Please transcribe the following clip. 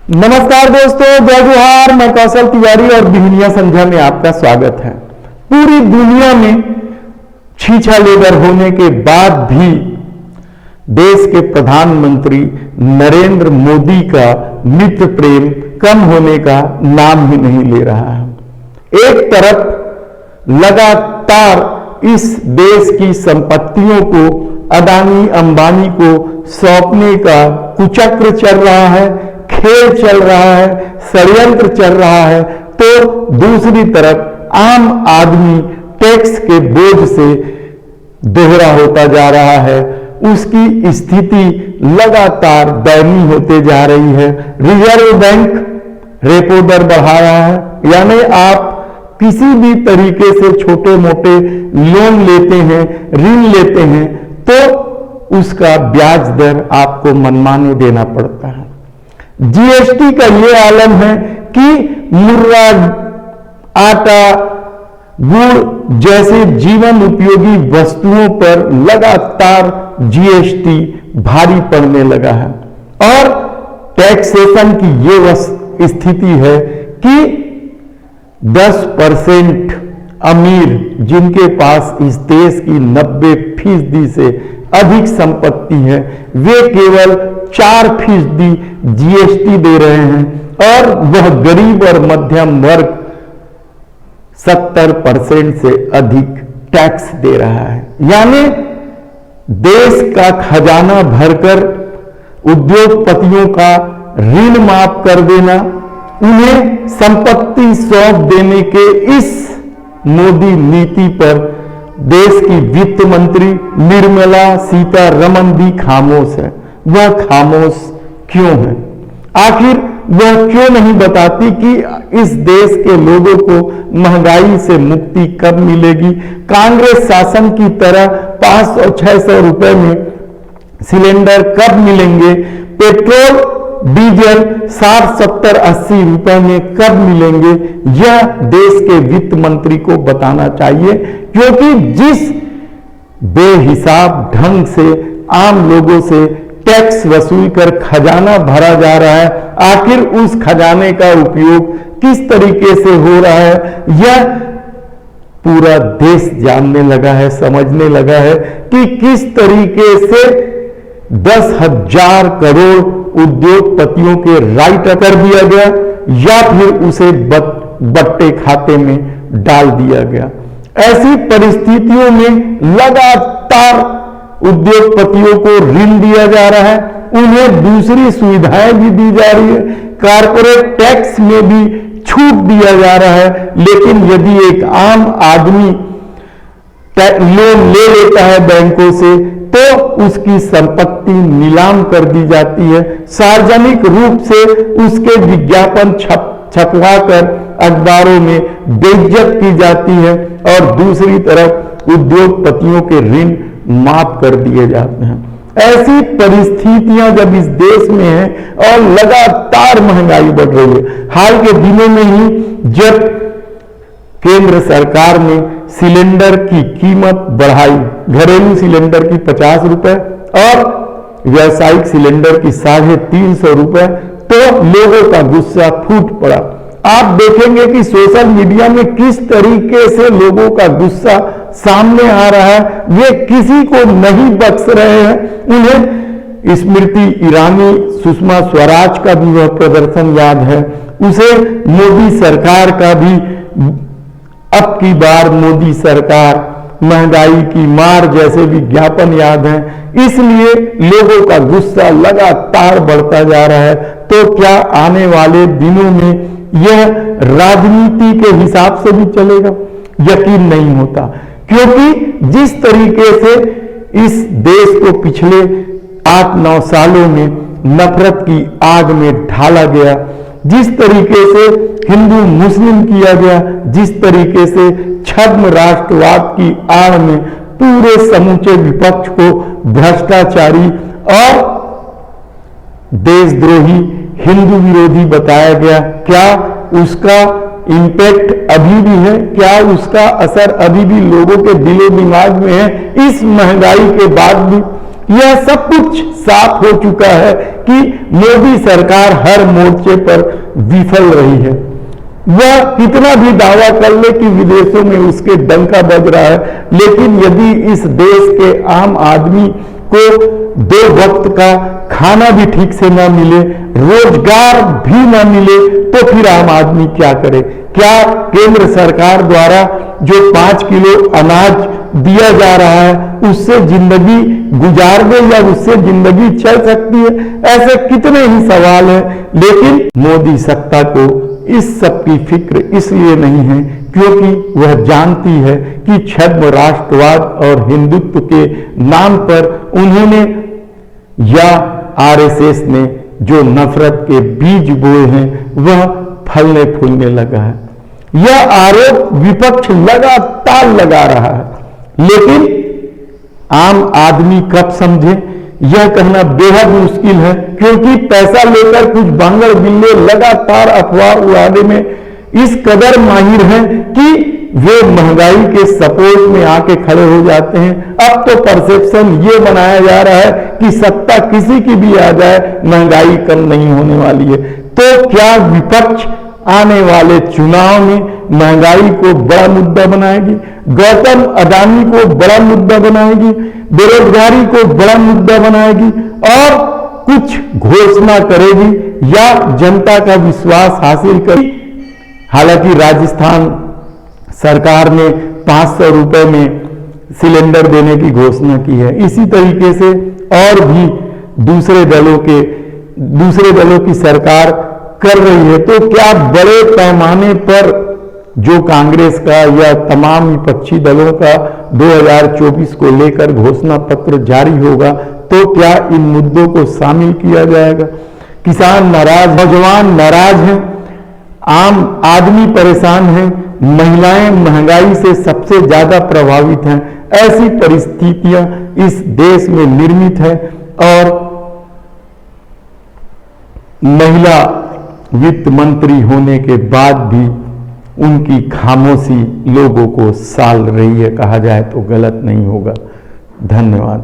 नमस्कार दोस्तों, जय जोहार। मैं कौशल तिवारी और बिहनिया संध्या में आपका स्वागत है। पूरी दुनिया में छीछा लेबर होने के बाद भी देश के प्रधानमंत्री नरेंद्र मोदी का मित्र प्रेम कम होने का नाम ही नहीं ले रहा है। एक तरफ लगातार इस देश की संपत्तियों को अदानी अंबानी को सौंपने का कुचक्र चल रहा है, खेल चल रहा है, षड्यंत्र चल रहा है, तो दूसरी तरफ आम आदमी टैक्स के बोझ से दोहरा होता जा रहा है। उसकी स्थिति लगातार दयनीय होते जा रही है। रिजर्व बैंक रेपो दर बढ़ा रहा है, यानी आप किसी भी तरीके से छोटे मोटे लोन लेते हैं, ऋण लेते हैं, तो उसका ब्याज दर आपको मनमाने देना पड़ता है। जीएसटी का ये आलम है कि मुर्रा, आटा, गुड़ जैसे जीवन उपयोगी वस्तुओं पर लगातार जीएसटी भारी पड़ने लगा है और टैक्सेशन की ये स्थिति है कि 10% अमीर जिनके पास इस देश की 90% से अधिक संपत्ति है, वे केवल 4% जीएसटी दे रहे हैं और वह गरीब और मध्यम वर्ग 70% से अधिक टैक्स दे रहा है। यानी देश का खजाना भरकर उद्योगपतियों का ऋण माफ कर देना, उन्हें संपत्ति सौंप देने के इस मोदी नीति पर देश की वित्त मंत्री निर्मला सीतारमण भी खामोश है। वह खामोश क्यों है? आखिर वह क्यों नहीं बताती कि इस देश के लोगों को महंगाई से मुक्ति कब मिलेगी? कांग्रेस शासन की तरह 500-600 रुपए में सिलेंडर कब मिलेंगे? पेट्रोल डीजल 60-70-80 रुपए में कब मिलेंगे? यह देश के वित्त मंत्री को बताना चाहिए, क्योंकि जिस बेहिसाब ढंग से आम लोगों से टैक्स वसूल कर खजाना भरा जा रहा है, आखिर उस खजाने का उपयोग किस तरीके से हो रहा है, यह पूरा देश जानने लगा है, समझने लगा है कि किस तरीके से 10,000 करोड़ उद्योगपतियों के राइट कर दिया गया या फिर उसे बट्टे खाते में डाल दिया गया। ऐसी परिस्थितियों में लगातार उद्योगपतियों को ऋण दिया जा रहा है, उन्हें दूसरी सुविधाएं भी दी जा रही है, कारपोरेट टैक्स में भी छूट दिया जा रहा है। लेकिन यदि एक आम आदमी लोन ले लेता है बैंकों से, तो उसकी संपत्ति नीलाम कर दी जाती है, सार्वजनिक रूप से उसके विज्ञापन छपवाकर अखबारों में बेइज्जत की जाती है और दूसरी तरफ उद्योगपतियों के ऋण माफ कर दिए जाते हैं। ऐसी परिस्थितियां जब इस देश में हैं और लगातार महंगाई बढ़ रही है, हाल के दिनों में ही जब केंद्र सरकार ने सिलेंडर की कीमत बढ़ाई, घरेलू सिलेंडर की 50 रुपए और व्यावसायिक सिलेंडर की 350 रुपए, तो लोगों का गुस्सा फूट पड़ा। आप देखेंगे कि सोशल मीडिया में किस तरीके से लोगों का गुस्सा सामने आ रहा है, वे किसी को नहीं बख्श रहे हैं। उन्हें स्मृति ईरानी, सुषमा स्वराज का भी वह प्रदर्शन याद है, उसे मोदी सरकार का भी अब की बार मोदी सरकार, महंगाई की मार जैसे विज्ञापन याद हैं। इसलिए लोगों का गुस्सा लगातार बढ़ता जा रहा है। तो क्या आने वाले दिनों में यह राजनीति के हिसाब से भी चलेगा? यकीन नहीं होता, क्योंकि जिस तरीके से इस देश को पिछले 8-9 सालों में नफरत की आग में ढाला गया, जिस तरीके से हिंदू मुस्लिम किया गया, जिस तरीके से छद्म राष्ट्रवाद की आड़ में पूरे समूचे विपक्ष को भ्रष्टाचारी और देशद्रोही, हिंदू विरोधी बताया गया, क्या उसका इंपैक्ट अभी भी है? क्या उसका असर अभी भी लोगों के दिलो दिमाग में है? इस महंगाई के बाद भी यह सब कुछ साफ हो चुका है कि मोदी सरकार हर मोर्चे पर विफल रही है। वह कितना भी दावा कर ले कि विदेशों में उसके डंका बज रहा है, लेकिन यदि इस देश के आम आदमी को 2 वक्त का खाना भी ठीक से ना मिले, रोजगार भी ना मिले, तो फिर आम आदमी क्या करे? क्या केंद्र सरकार द्वारा जो 5 किलो अनाज दिया जा रहा है उससे जिंदगी गुजार दे या उससे जिंदगी चल सकती है? ऐसे कितने ही सवाल हैं। लेकिन मोदी सत्ता को इस सब की फिक्र इसलिए नहीं है क्योंकि वह जानती है कि छद्म राष्ट्रवाद और हिंदुत्व के नाम पर उन्होंने या आरएसएस ने जो नफरत के बीज बोए हैं वह फलने फूलने लगा है। यह आरोप विपक्ष लगातार लगा रहा है, लेकिन आम आदमी कब समझे यह कहना बेहद मुश्किल है, क्योंकि पैसा लेकर कुछ बांगर बिल्ले लगातार अफवाह उड़ाने में इस कदर माहिर हैं कि वे महंगाई के सपोर्ट में आके खड़े हो जाते हैं। अब तो परसेप्शन ये बनाया जा रहा है कि सत्ता किसी की भी आ जाए महंगाई कम नहीं होने वाली है। तो क्या विपक्ष आने वाले चुनाव में महंगाई को बड़ा मुद्दा बनाएगी, गौतम अडानी को बड़ा मुद्दा बनाएगी, बेरोजगारी को बड़ा मुद्दा बनाएगी और कुछ घोषणा करेगी या जनता का विश्वास हासिल करेगी? हालांकि राजस्थान सरकार ने 500 रुपए में सिलेंडर देने की घोषणा की है। इसी तरीके से और भी दूसरे दलों की सरकार कर रही है। तो क्या बड़े पैमाने पर जो कांग्रेस का या तमाम विपक्षी दलों का 2024 को लेकर घोषणा पत्र जारी होगा तो क्या इन मुद्दों को शामिल किया जाएगा? किसान नाराज, नौजवान नाराज हैं, आम आदमी परेशान है, महिलाएं महंगाई से सबसे ज्यादा प्रभावित हैं। ऐसी परिस्थितियां इस देश में निर्मित है और महिला वित्त मंत्री होने के बाद भी उनकी खामोशी लोगों को साल रही है, कहा जाए तो गलत नहीं होगा। धन्यवाद।